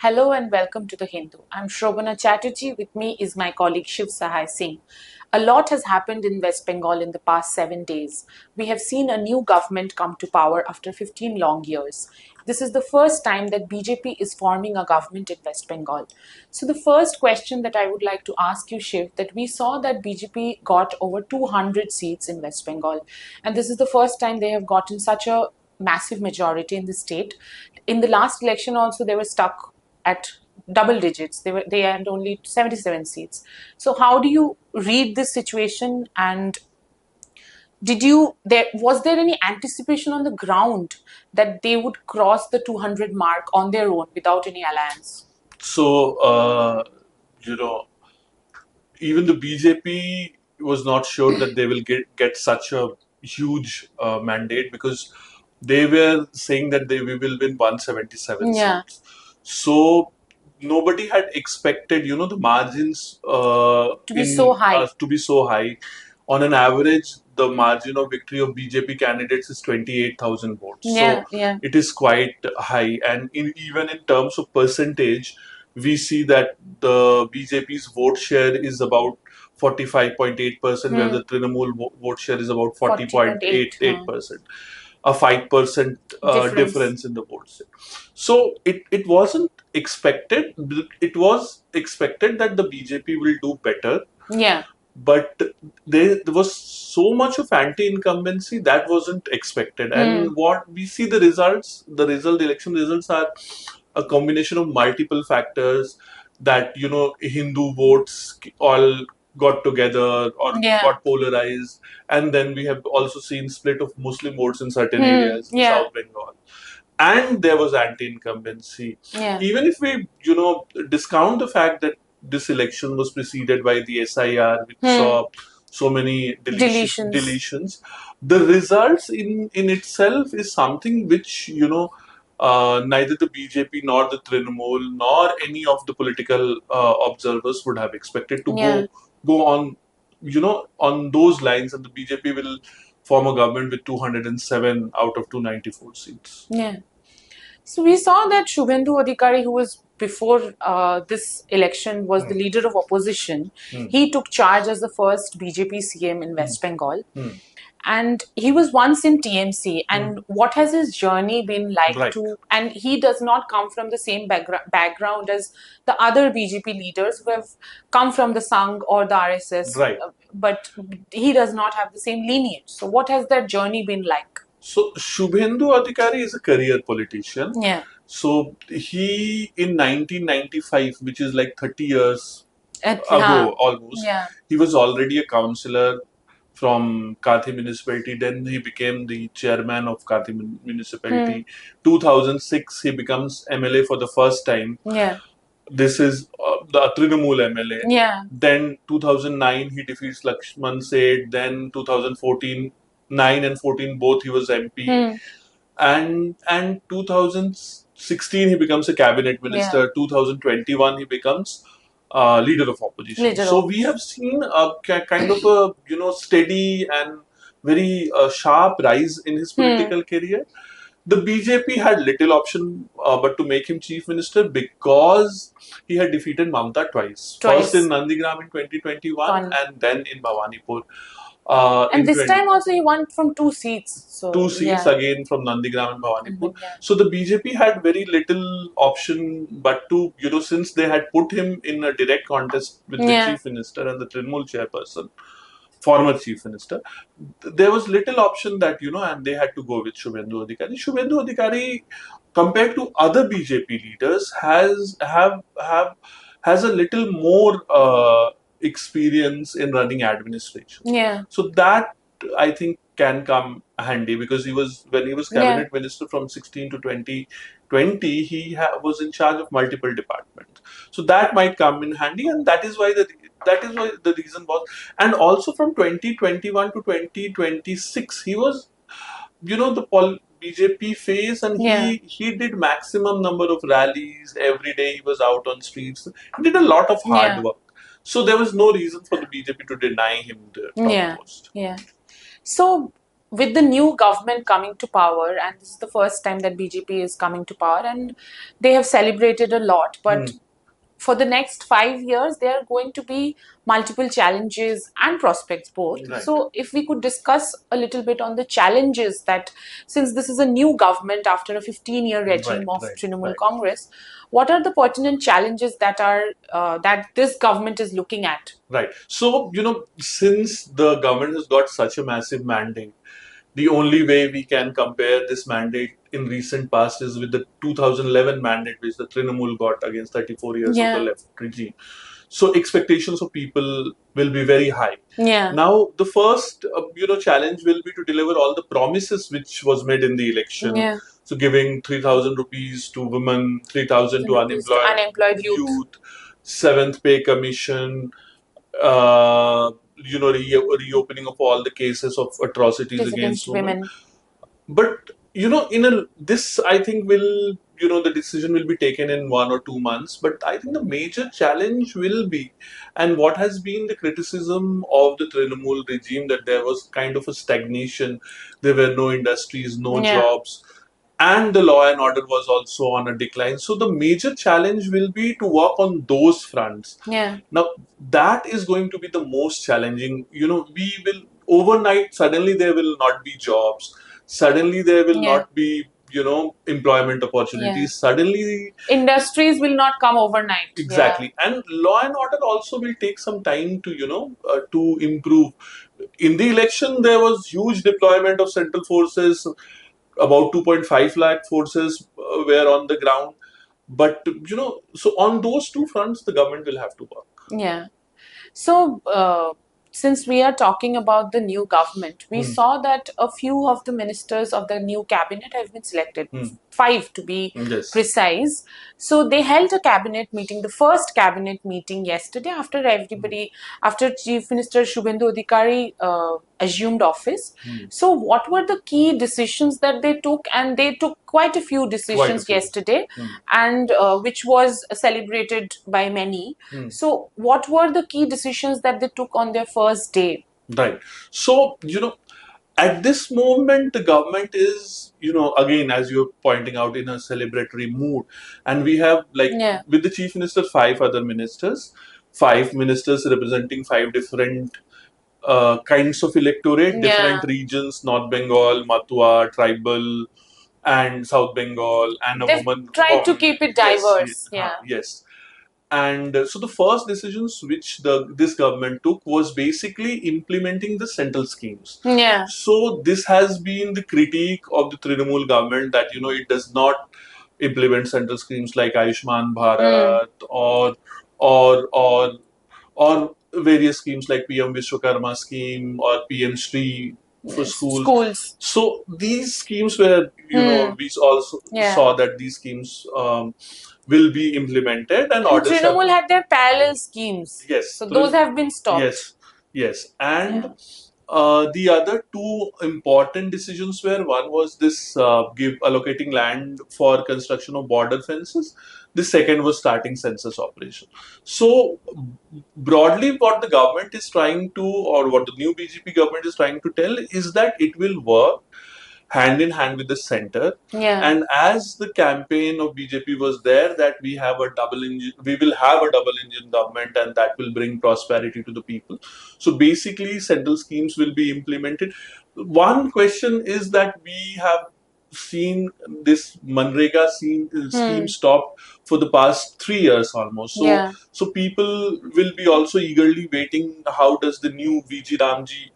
Hello and welcome to The Hindu. I'm Shobana Chatterjee. With me is my colleague Shiv Sahai Singh. A lot has happened in West Bengal in the past 7 days. We have seen a new government come to power after 15 long years. This is the first time that BJP is forming a government in West Bengal. So the first question that I would like to ask you, Shiv, that we saw that BJP got over 200 seats in West Bengal. And this is the first time they have gotten such a massive majority in the state. In the last election also, they were stuck at double digits. They had only 77 seats. So how do you read this situation, and was there any anticipation on the ground that they would cross the 200 mark on their own without any alliance? So, you know, even the BJP was not sure that they will get such a huge mandate because they were saying that we will win 177 seats. So nobody had expected, the margins To be so high. to be so high. On an average, the margin of victory of BJP candidates is 28,000 votes. So it is quite high. And even in terms of percentage, we see that the BJP's vote share is about 45.8%, where the Trinamool vote share is about 40.88%. A 5% difference in the votes. So it wasn't expected. It was expected that the BJP will do better. Yeah. But there was so much of anti-incumbency that wasn't expected. And what we see the election results are a combination of multiple factors that, Hindu votes all got together or got polarized. And then we have also seen split of Muslim votes in certain areas in South Bengal. And there was anti-incumbency. Even if we, discount the fact that this election was preceded by the SIR, which saw so many deletions. The results in itself is something which, neither the BJP nor the Trinamool nor any of the political observers would have expected to go on, on those lines, and the BJP will form a government with 207 out of 294 seats. Yeah. So we saw that Suvendu Adhikari, who was before this election was the leader of opposition, he took charge as the first BJP CM in West Bengal. And he was once in TMC. And what has his journey been like and he does not come from the same background as the other BJP leaders who have come from the Sangh or the RSS. But he does not have the same lineage. So what has that journey been like? So Suvendu Adhikari is a career politician. Yeah. So he, in 1995, which is like 30 years ago almost, he was already a councillor from Kathi municipality. Then he became the chairman of Kathi municipality. 2006, he becomes MLA for the first time. Yeah. This is the Trinamool MLA. Yeah. Then 2009, he defeats Lakshman Seth. Then 2014, 9 and 14, both he was MP. And 2016, he becomes a cabinet minister. 2021, he becomes leader of opposition. So we have seen a kind of a steady and very sharp rise in his political career. The BJP had little option but to make him chief minister because he had defeated Mamata twice. First in Nandigram in 2021 and then in Bhawanipur. And this time also he won from 2 seats. So, 2 seats again from Nandigram and Bhawanipur. So the BJP had very little option but to, since they had put him in a direct contest with the chief minister and the Trinamool chairperson, former chief minister, there was little option that, and they had to go with Suvendu Adhikari. Suvendu Adhikari, compared to other BJP leaders, has a little more experience in running administration. Yeah. So that, I think, can come handy because when he was cabinet minister from 16 to 2020, he was in charge of multiple departments. So that might come in handy, and that is why the reason was. And also from 2021 to 2026, he was, the BJP face, and he did maximum number of rallies every day. He was out on streets. He did a lot of hard work. So there was no reason for the BJP to deny him the top post. Yeah. So with the new government coming to power, and this is the first time that BJP is coming to power, and they have celebrated a lot, but for the next 5 years, there are going to be multiple challenges and prospects both. Right. So, if we could discuss a little bit on the challenges that, since this is a new government after a 15-year regime of Trinamool Congress, what are the pertinent challenges that are that this government is looking at? Right. So, since the government has got such a massive mandate, the only way we can compare this mandate in recent past is with the 2011 mandate which the Trinamool got against 34 years of the left regime. So expectations of people will be very high. Now the first challenge will be to deliver all the promises which was made in the election. So giving 3,000 rupees to women, 3,000 to unemployed youth, seventh pay commission, reopening of all the cases of atrocities against women. But this I think will the decision will be taken in 1 or 2 months. But I think the major challenge will be, and what has been the criticism of the Trinamool regime, that there was kind of a stagnation. There were no industries, no jobs, and the law and order was also on a decline. So the major challenge will be to work on those fronts. Now that is going to be the most challenging. We will overnight, suddenly there will not be jobs. Suddenly there will not be employment opportunities. Suddenly industries will not come overnight. Exactly. And law and order also will take some time to to improve. In the election there was huge deployment of central forces. About 2.5 lakh forces were on the ground. But so on those two fronts the government will have to work. So, since we are talking about the new government, we saw that a few of the ministers of the new cabinet have been selected, 5 to be precise. So, they held a cabinet meeting, the first cabinet meeting yesterday after Chief Minister Suvendu Adhikari assumed office. So, what were the key decisions that they took? And they took quite a few decisions yesterday, and which was celebrated by many. So, what were the key decisions that they took on their first day? Right. So, at this moment, the government is, again, as you're pointing out, in a celebratory mood. And we have, with the Chief Minister, 5 other ministers, 5 ministers representing 5 different kinds of electorate, different regions: North Bengal, Matua, tribal, and South Bengal, and a woman. Tried to keep it diverse. Yes. And so the first decisions which this government took was basically implementing the central schemes. So this has been the critique of the Trinamool government, that it does not implement central schemes like Ayushman Bharat or various schemes like PM Vishwakarma scheme or PM Shri for schools. So these schemes were, we also saw that these schemes will be implemented, and orders Trinamool had their parallel schemes. Yes. So those have been stopped. Yes. And the other two important decisions were, one was this allocating land for construction of border fences. The second was starting census operation. So broadly, what the government is trying to, or what the new BJP government is trying to tell, is that it will work hand in hand with the center. And as the campaign of BJP was there, that we will have a double engine government, and that will bring prosperity to the people. So basically, central schemes will be implemented. One question is that we have seen this Manrega scheme stopped for the past 3 years almost. So people will be also eagerly waiting, how does the new VG Ramji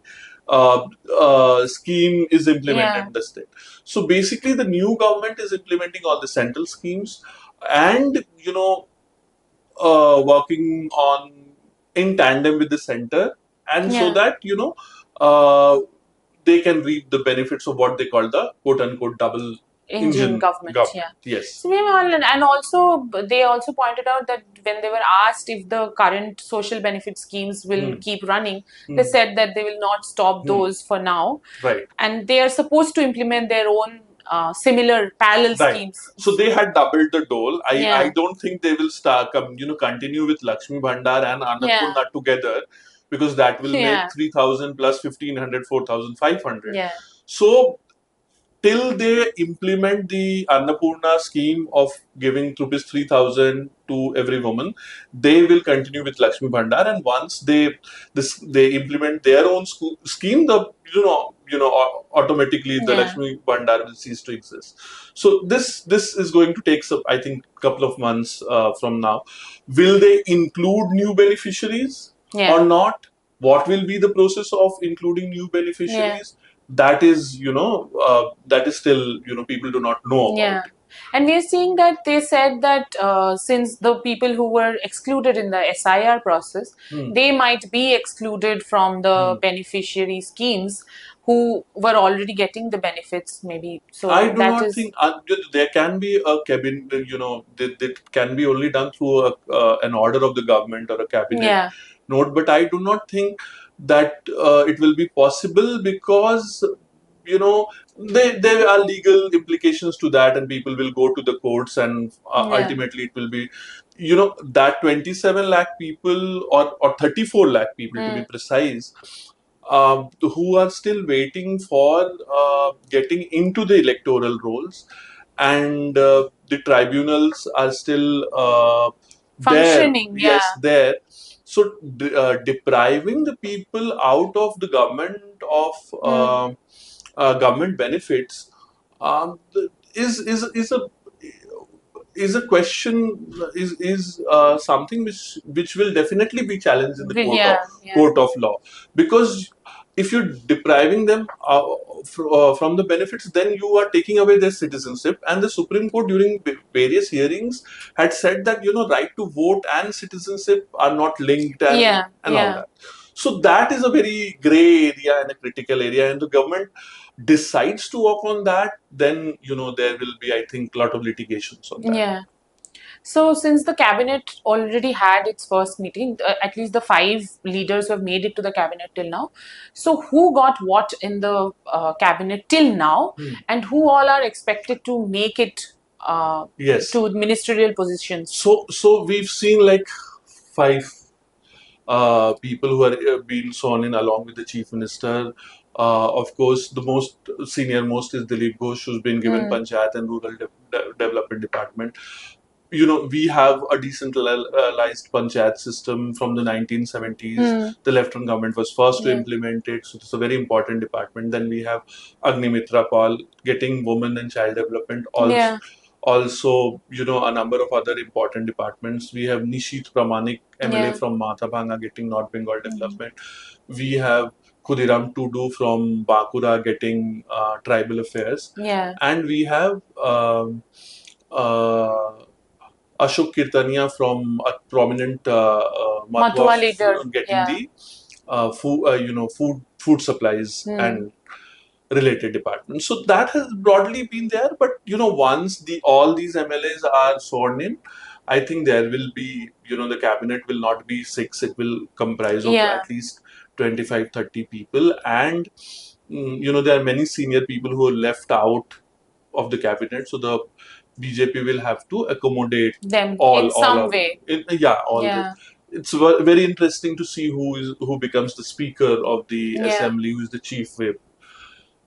scheme is implemented in the state. So basically, the new government is implementing all the central schemes, and working on in tandem with the center, and so that they can reap the benefits of what they call the quote unquote double engine government. Yes. So, and also they also pointed out that when they were asked if the current social benefit schemes will keep running, they said that they will not stop those for now. Right. And they are supposed to implement their own similar parallel schemes. So they had doubled the dole. I don't think they will continue with Lakshmi Bhandar and Annapurna together, because that will make 3,000 plus 1,500, 4,500. So till they implement the Annapurna scheme of giving rupees 3,000 to every woman, they will continue with Lakshmi Bhandar. And once they implement their own scheme, automatically the Lakshmi Bhandar will cease to exist. So this is going to take some, I think, couple of months from now. Will they include new beneficiaries or not? What will be the process of including new beneficiaries? That is, that is still, people do not know about. And we are seeing that they said that since the people who were excluded in the SIR process, they might be excluded from the beneficiary schemes who were already getting the benefits, maybe. So I do that not is. think there can be a cabinet, that can be only done through an order of the government or a cabinet note, but I do not think that it will be possible because, there are legal implications to that, and people will go to the courts, and ultimately it will be, that 27 lakh people, or 34 lakh people to be precise, who are still waiting for getting into the electoral rolls, and the tribunals are still Functioning, there. Yes, there. So depriving the people out of the government benefits, is a question, is something which will definitely be challenged in the court of law, because if you're depriving them from the benefits, then you are taking away their citizenship. And the Supreme Court, during various hearings, had said that, right to vote and citizenship are not linked, and all that. So that is a very gray area and a critical area, and the government decides to work on that, then, there will be, I think, a lot of litigations on that. So, since the cabinet already had its first meeting, at least the 5 leaders who have made it to the cabinet till now. So, who got what in the cabinet till now, and who all are expected to make it to ministerial positions? So we've seen like 5 people who are being sworn in along with the chief minister. Of course, the most is Dilip Ghosh, who's been given Panchayat and Rural Development Department. We have a decentralized panchayat system from the 1970s. The Lieutenant government was first to implement it, so it's a very important department. Then we have Agnimitra Pal getting women and child development. Also, a number of other important departments. We have Nishit Pramanik, MLA from Mathabhanga, getting North Bengal development. We have Khudiram Tudu from Bakura getting tribal affairs. And we have Ashok Kirtania from a prominent Mathwa leader, getting the food supplies and related departments. So that has broadly been there. But once all these MLAs are sworn in, I think there will be, the cabinet will not be 6; it will comprise of at least 25-30 people, and there are many senior people who are left out of the cabinet. So the BJP will have to accommodate them in some way. It's very interesting to see who becomes the speaker of the assembly, who is the chief whip.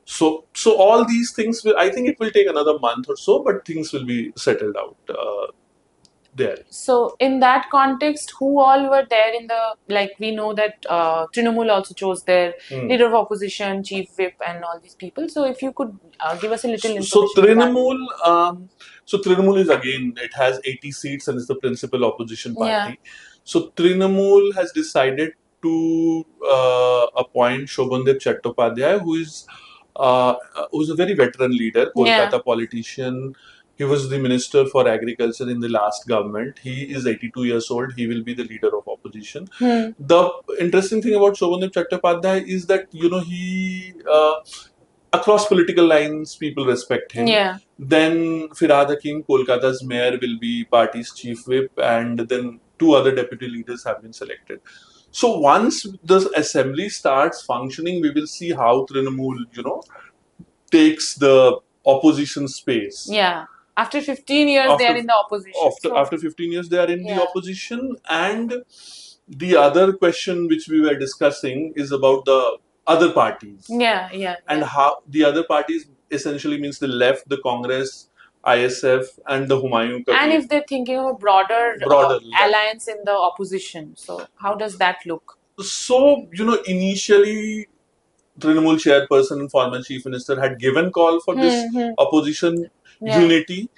So all these things I think it will take another month or so, but things will be settled out there. So in that context, who all were there in the, like, we know that Trinamool also chose their leader of opposition, chief whip, and all these people. So if you could give us a little information. So Trinamool is, again, it has 80 seats and is the principal opposition party. So Trinamool has decided to appoint Shobhandev Chattopadhyay, who's a very veteran leader, Kolkata politician. He was the Minister for Agriculture in the last government. He is 82 years old. He will be the leader of opposition. The interesting thing about Shobhandev Chattopadhyay is that, he across political lines, people respect him. Then Firhad Hakim, Kolkata's mayor, will be party's chief whip, and then 2 other deputy leaders have been selected. So once the assembly starts functioning, we will see how Trinamool, takes the opposition space. After 15 years, they are in the opposition. After 15 years, they are in the opposition. And the other question which we were discussing is about the other parties. Yeah. And how the other parties essentially means the left, the Congress, ISF, and the Humayun Kabir. And if they're thinking of a broader Broader left. alliance in the opposition, so how does that look? So, initially, Trinamool chairperson and former chief minister had given call for this opposition unity,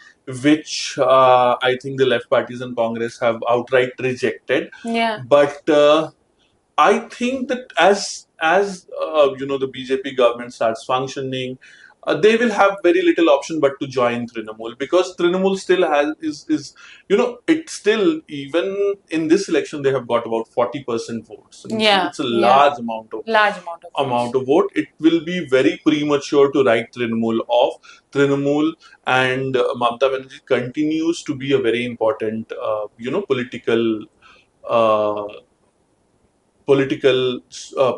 which I think the left parties and Congress have outright rejected. Yeah. But I think that as the BJP government starts functioning, they will have very little option but to join Trinamool, because Trinamool still has is it still, even in this election, they have got about 40% votes. Yeah, It's a large amount of vote. It will be very premature to write Trinamool off. Trinamool and Mamata Banerjee continues to be a very important uh, political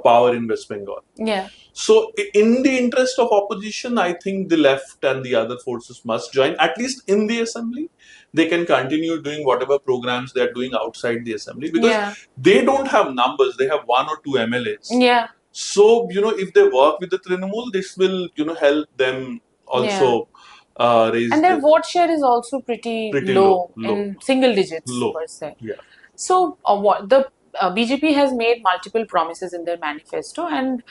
power in West Bengal. Yeah. So, in the interest of opposition, I think the left and the other forces must join, at least in the assembly. They can continue doing whatever programs they are doing outside the assembly, because they don't have numbers. They have one or two MLAs. Yeah. So, if they work with the Trinamool, this will, help them also raise. And their vote share is also pretty low, in single digits per se. Yeah. So, what the BJP has made multiple promises in their manifesto, and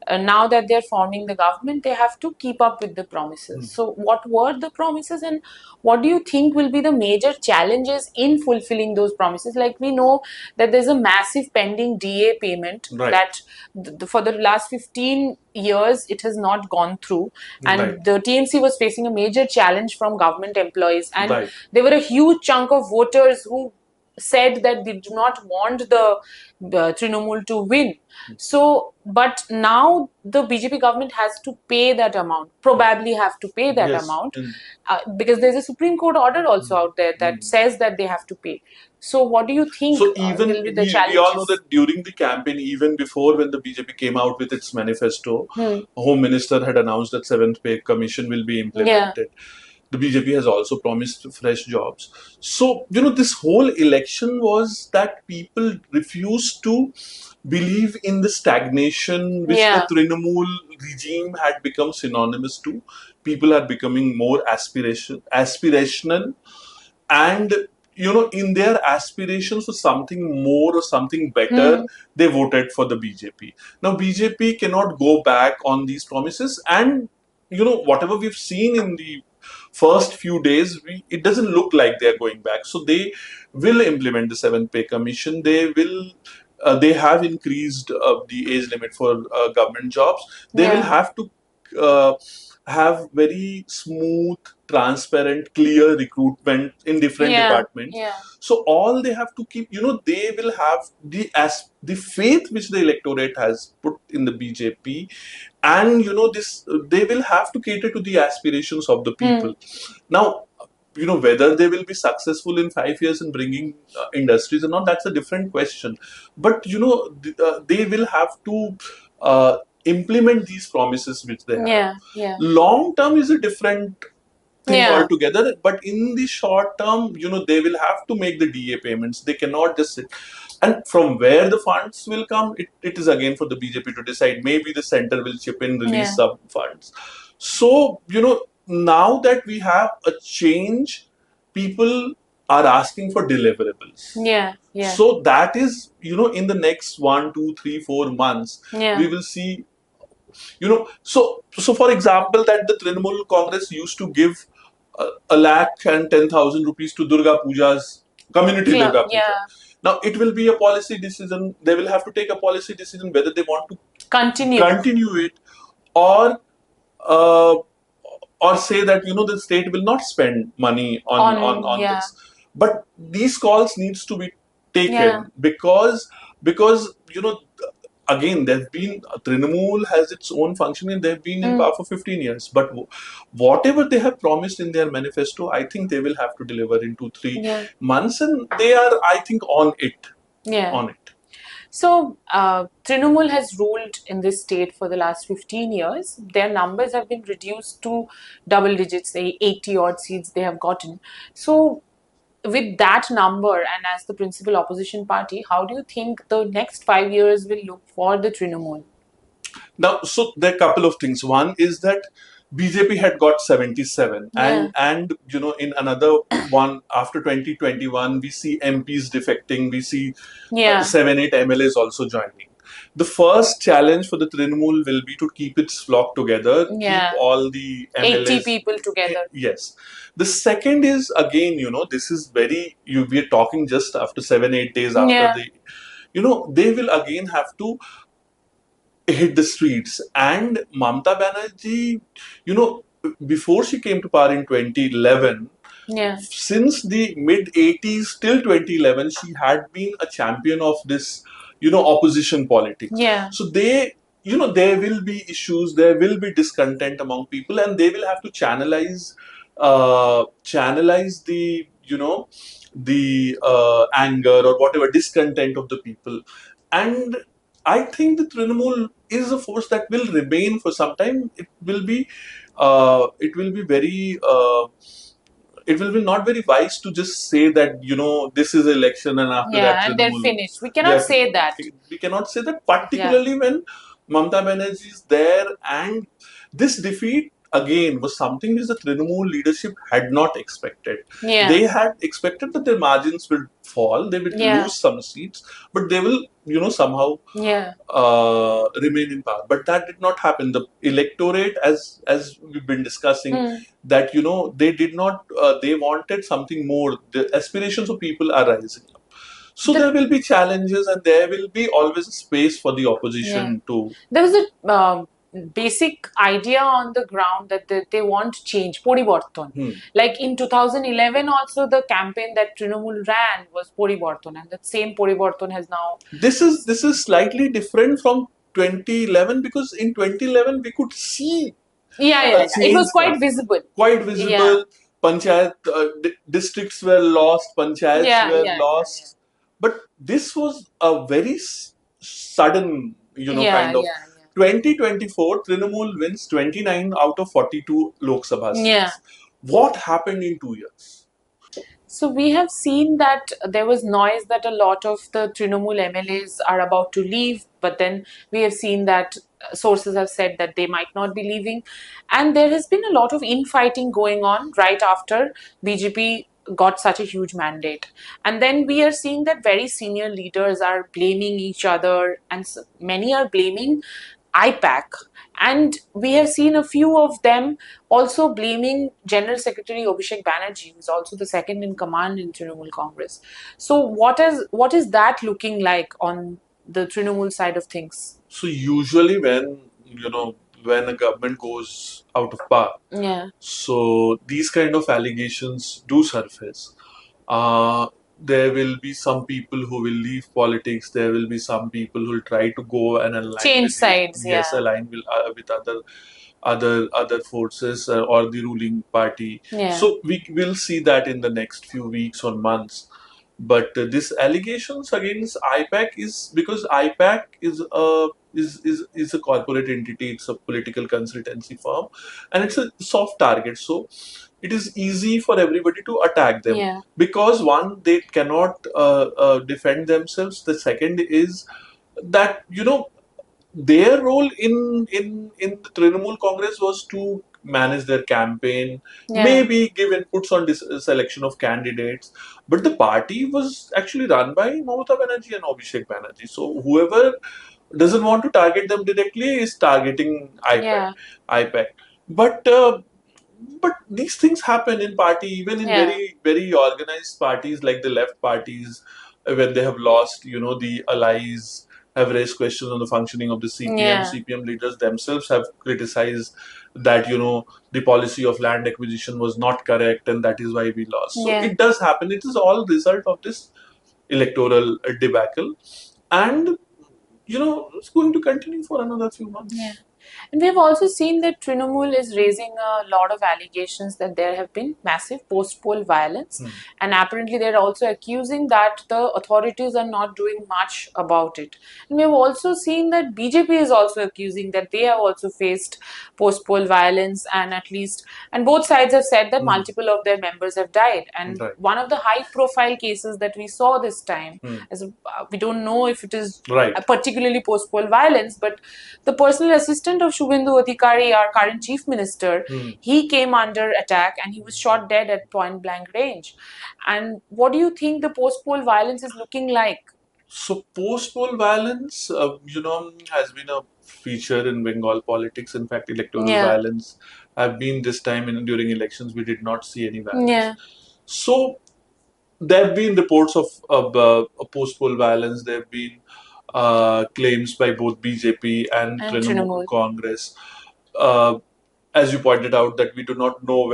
now that they're forming the government, they have to keep up with the promises. So, what were the promises, and what do you think will be the major challenges in fulfilling those promises? Like, we know that there's a massive pending DA payment that for the last 15 years it has not gone through, and the TMC was facing a major challenge from government employees, and there were a huge chunk of voters who said that they do not want the Trinamool to win. So, but now the BJP government has to pay that amount, probably have to pay that amount, because there's a Supreme Court order also out there that says that they have to pay. So, what do you think So even will be the challenges? We all know that during the campaign, even before when the BJP came out with its manifesto, Home Minister had announced that 7th Pay Commission will be implemented. The BJP has also promised fresh jobs. So, this whole election was that people refused to believe in the stagnation which the Trinamool regime had become synonymous to. People are becoming more aspirational, and in their aspirations for something more or something better, they voted for the BJP. Now BJP cannot go back on these promises, and whatever we've seen in the first few days, it doesn't look like they're going back. So they will implement the 7th Pay Commission. They have increased the age limit for government jobs. They will have to have very smooth, transparent, clear recruitment in different departments. So all they have to keep, they will have the faith which the electorate has put in the BJP, and this they will have to cater to the aspirations of the people. Now, whether they will be successful in 5 years in bringing industries or not, that's a different question. But they will have to implement these promises which they have. Long term is a different thing altogether, but in the short term, they will have to make the DA payments. They cannot just sit. And from where the funds will come, it is again for the BJP to decide. Maybe the center will chip in, release some funds. So, now that we have a change, people are asking for deliverables. So that is, in the next 1, 2, 3, 4 months, we will see, so for example, that the Trinamool Congress used to give a lakh and 10,000 rupees to Durga Puja's community Durga Puja. Now it will be a policy decision. They will have to take a policy decision whether they want to continue it, or say that the state will not spend money on this. But these calls needs to be taken, because again, Trinamool has its own functioning. They've been in power for 15 years. But whatever they have promised in their manifesto, I think they will have to deliver in 2-3 months, and they are, I think, on it. On it. So, Trinamool has ruled in this state for the last 15 years. Their numbers have been reduced to double digits, say 80 odd seats they have gotten. So, with that number, and as the principal opposition party, how do you think the next 5 years will look for the Trinamool? Now, so there are a couple of things. One is that BJP had got 77, Yeah. and in another one after 2021, we see MPs defecting. We see Yeah. 7, 8 MLAs also joining. The first challenge for the Trinamool will be to keep its flock together, Yeah. keep all the 80 MLAs. people together. Yes. The second is again, this is we are talking just after 7, 8 days after Yeah. they will again have to hit the streets. And Mamata Banerjee, before she came to power in 2011, Yeah. since the mid 80s till 2011, she had been a champion of this, opposition politics. Yeah. So there will be issues, there will be discontent among people, and they will have to channelize the, anger or whatever discontent of the people. And I think the Trinamool is a force that will remain for some time. It will be not very wise to just say that this is election and after that Yeah, and they're Trinamool. finished. We cannot say that. We cannot say that, particularly when Mamata Banerjee is there, and this defeat again was something which the Trinamool leadership had not expected. Yeah. They had expected that their margins will fall, they will Yeah. lose some seats, but they will somehow Yeah. remain in power. But that did not happen. The electorate, as we've been discussing, that they did not. They wanted something more. The aspirations of people are rising up. So there will be challenges, and there will be always a space for the opposition to. There was a basic idea on the ground that they want change, poriborton. Like in 2011, also the campaign that Trinamool ran was poriborton, and that same poriborton has now. This is slightly different from 2011, because in 2011 we could see. Yeah. It was quite visible. Quite visible. Panchayat districts were lost. Panchayats were lost. But this was a very sudden, kind of. 2024, Trinamool wins 29 out of 42 Lok Sabha seats. Yeah. What happened in 2 years? So we have seen that there was noise that a lot of the Trinamool MLAs are about to leave, but then we have seen that sources have said that they might not be leaving. And there has been a lot of infighting going on right after BJP got such a huge mandate. And then we are seeing that very senior leaders are blaming each other, and many are blaming IPAC. And we have seen a few of them also blaming General Secretary Abhishek Banerjee, who is also the second in command in Trinamool Congress. So what is that looking like on the Trinamool side of things? So usually when a government goes out of power, so these kind of allegations do surface. There will be some people who will leave politics. There will be some people who will try to go and align change sides. align with other forces or the ruling party. So we will see that in the next few weeks or months. But this allegations against IPAC is because IPAC is a corporate entity. It's a political consultancy firm, and it's a soft target. So it is easy for everybody to attack them, because one, they cannot defend themselves. The second is that their role in the Trinamool Congress was to manage their campaign, maybe give inputs on this selection of candidates. But the party was actually run by Mamata Banerjee and Abhishek Banerjee. So whoever doesn't want to target them directly is targeting IPAC. But these things happen in party, even in very, very organized parties like the left parties, when they have lost, the allies have raised questions on the functioning of the CPM. CPM leaders themselves have criticized that, the policy of land acquisition was not correct, and that is why we lost. So it does happen. It is all result of this electoral debacle. And, it's going to continue for another few months. And we have also seen that Trinamool is raising a lot of allegations that there have been massive post-poll violence. And apparently they're also accusing that the authorities are not doing much about it. And we have also seen that BJP is also accusing that they have also faced post-poll violence, and both sides have said that multiple of their members have died. And Right. one of the high-profile cases that we saw this time, we don't know if it is Right. particularly post-poll violence, but the personal assistant of Suvendu Adhikari, our current chief minister, he came under attack and he was shot dead at point blank range. And what do you think the post-poll violence is looking like? So post-poll violence, has been a feature in Bengal politics. In fact, electoral violence have been this time during elections. We did not see any violence. Yeah. So there have been reports of post-poll violence. There have been claims by both BJP and Trinamool Congress. As you pointed out, that we do not know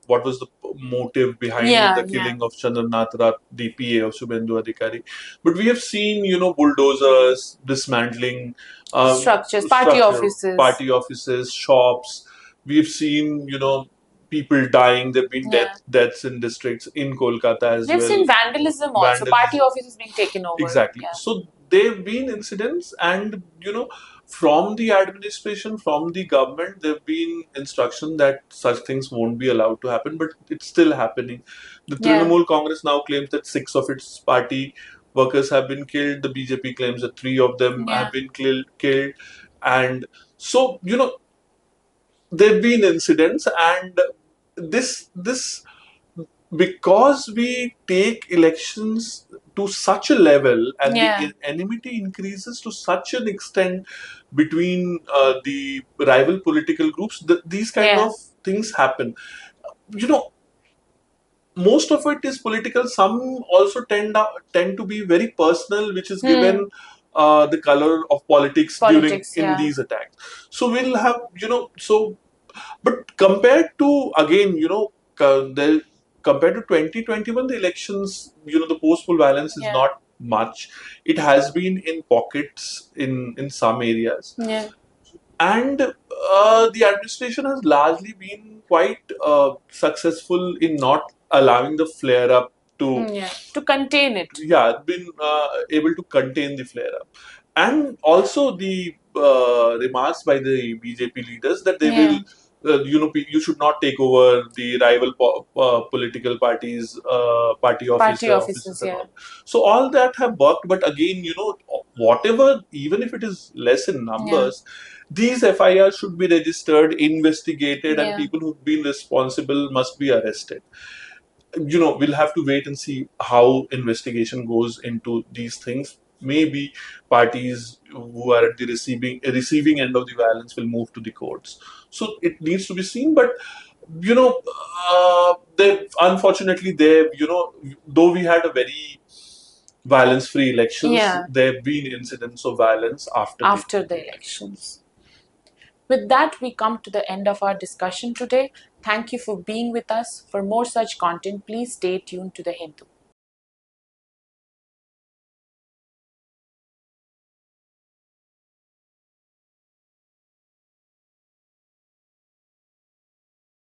what was the motive behind the killing of Chandranath Rat, DPA of Suvendu Adhikari. But we have seen, bulldozers dismantling Structures, party offices, shops. We've seen, people dying. There have been deaths in districts in Kolkata as well. We've seen vandalism also, party offices being taken over. Exactly. So there have been incidents, and from the administration, from the government, there have been instruction that such things won't be allowed to happen, but it's still happening. The Trinamool Congress now claims that 6 of its party workers have been killed. The BJP claims that 3 of them have been killed. And so, there have been incidents, and this because we take elections to such a level, and the enmity increases to such an extent between the rival political groups, these kind of things happen. Most of it is political. Some also tend to be very personal, which is given the color of politics during in these attacks. So we'll have but compared to, again, compared to 2021, the elections, the post-poll violence is not much. It has been in pockets in some areas. And the administration has largely been quite successful in not allowing the flare up to contain it. Been able to contain the flare up. And also the remarks by the BJP leaders that they will, you should not take over the rival political parties, party offices and all. So all that have worked, but again, whatever, even if it is less in numbers, these FIRs should be registered, investigated, and people who've been responsible must be arrested. We'll have to wait and see how investigation goes into these things. Maybe parties who are at the receiving end of the violence will move to the courts. So it needs to be seen. But they unfortunately, though we had a very violence-free elections, there have been incidents of violence after the elections. With that, we come to the end of our discussion today. Thank you for being with us. For more such content, please stay tuned to The Hindu.